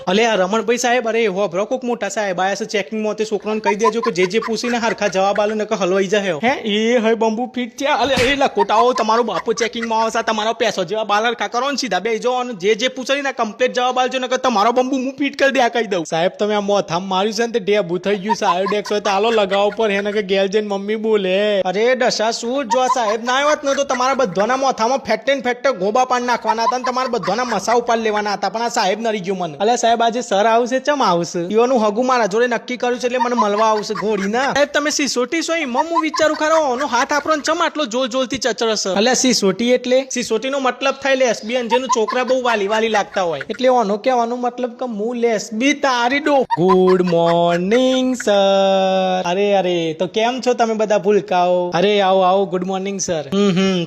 અલે આ રમણભાઈ સાહેબ, અરે હોભરો કોક મોટા સાહેબ આયા છે ચેકિંગ માં, તે છોકરાને કહી દેજો કે જે પૂછીને હરખા જવાબ આલે નકર હલવાઈ જાય. હે એ હે બંબુ ફીટ છે. અલે એ લકોટાઓ, તમારો બાપુ ચેકિંગ માં આવશે, તમારો પૈસો જવાબ આલે હરખા કરો ને સીધા બેજો અને જે પૂછીને કમ્પ્લીટ જવાબ આલજો નકર તમારો બંબુ હું ફીટ કરી દે કહી દઉં. સાહેબ તમે આ મોથામ માર્યું છે ને તે ઢેબુ થઈ ગયું છે. આયોડેક્સ હોય તો આલો લગાવો પર હે નકર ગેલ જઈને મમ્મી બોલે. અરે દશા શું જો સાહેબ ના આવ્યો ને તો તમારા બધાના મોથામાં ફેક્ટે ગોબા પાડ નાખવાના હતા ને તમારા બધાના મસા ઉપાડ લેવાના હતા, પણ આ સાહેબ નરી ગયો મને. અલે સાહેબ આજે સર આવશે, ચમ આવશે? ઈઓનું હગું મારા જોડે નક્કી કર્યું છે એટલે મને મળવા આવશે ઘોડી ના. સાહેબ તમે સિસોટી છો એમાં હું વિચારું ખરો ઓનો હાથ આપણો ચમ આટલો જોલથી ચચરસ. અલે સિસોટી એટલે સિસોટી નો મતલબ થાય લેસ્બિયન, જેનું છોકરા બહુ વાલી લાગતા હોય, એટલે ઓનો કહેવાનો મતલબ કે હું લેસ્બી તારી ડો. Good morning sir. અરે તો કેમ છો તમે બધા ભૂલકાઓ? અરે આવો ગુડ મોર્નિંગ સર.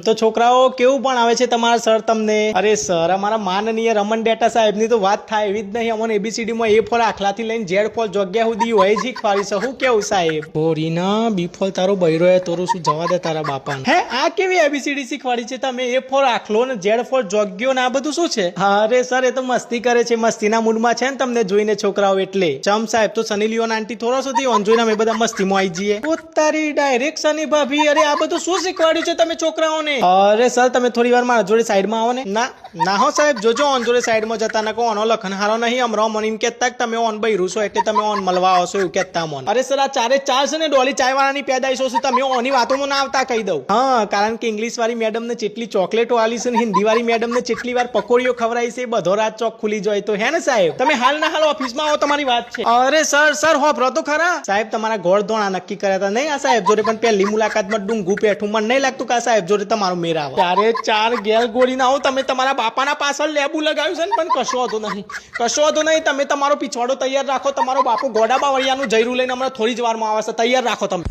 તો છોકરાઓ કેવું પણ આવે છે તમારા સર તમને? અરે સર અમારા માનનીય રમણ ડેટા સાહેબ ની તો વાત થાય એવી જ નહીં. અમને એબીસીડી માં એ ફોર આખલાથી લઈને ઝેડ ફોર જગ્યા સુધી હોય શીખવાડી છે. હું કેવું સાહેબ? બોરીના બી ફોર તારો બૈરો હે, તોરું શું જવા દે તારા બાપા. હે આ કેવી એબીસીડી શીખવાડી છે તમે? એ ફોર આખલો ને ઝેડ ફોર જગ્યો ને આ બધું શું છે? અરે સર એ તો મસ્તી કરે છે, મસ્તીના મૂડમાં છે ને તમને જોઈને છોકરાઓ એટલે. ચમ સાહેબ તો સની લિયોન આંટી થોડા સુધી ઓન જોઈને અમે બધા મસ્તીમાં આવી જઈએ. તારી ડાયરેક્ટ સની ભાભી. અરે આ બધું શું શીખવાડ્યું છે તમે છોકરાઓને? અરે સર તમે થોડી વાર મારા જોડે સાઈડમાં આવો ને. ના હો સાહેબ, જોજો ઓન જોડે સાઈડમાં જતા ના કો ઓનો લખન હારો નહીં. અમરો મને એમ કહેતા કે તમે ઓન બૈરું છો એટલે તમે ઓન મળવા આવશો એવું કહેતા મોન. અરે સર આ ચારે ચાર છે ને ડોલી ચાય વાળાની પેદાઈશો છે, તમે ઓની વાતોમાં ના આવતા કહી દઉં. હા કારણ કે ઇંગ્લિશ વાળી મેડમ ને જેટલી ચોકલેટો આલી છે ને હિન્દી વાળી મેડમ ને જેટલી વાર પકોડીઓ ખવડાવી છે, બધો રાત ચોક ખુલી જાય તો હે ને સાહેબ? તમે હાલ ના હાલ ઓફિસમાં આવો, તમારી વાત છે. અરે સર હોભરો તો ખરા. સાહેબ તમારા ગોળ ધોણા નક્કી કર્યા હતા નહીં આ સાહેબ જોડે, પણ પહેલી મુલાકાતમાં ડુંગું પેઠું મને નહીં લાગતું કે આ સાહેબ જોડે તમારો મેર આવે. ચારે ચાર ગેલ ગોળી ના આવો તમે. તમારા બાપાના પાછળ લેબુ લગાવ્યું છે ને, પણ કશો હતો નહીં. તમે તમારો પીછવાડો તૈયાર રાખો. તમારો બાપુ ગોડાબા વળિયાનું જયરું લઈને હમણાં થોડી જ વારમાં આવે છે, તૈયાર રાખો તમે.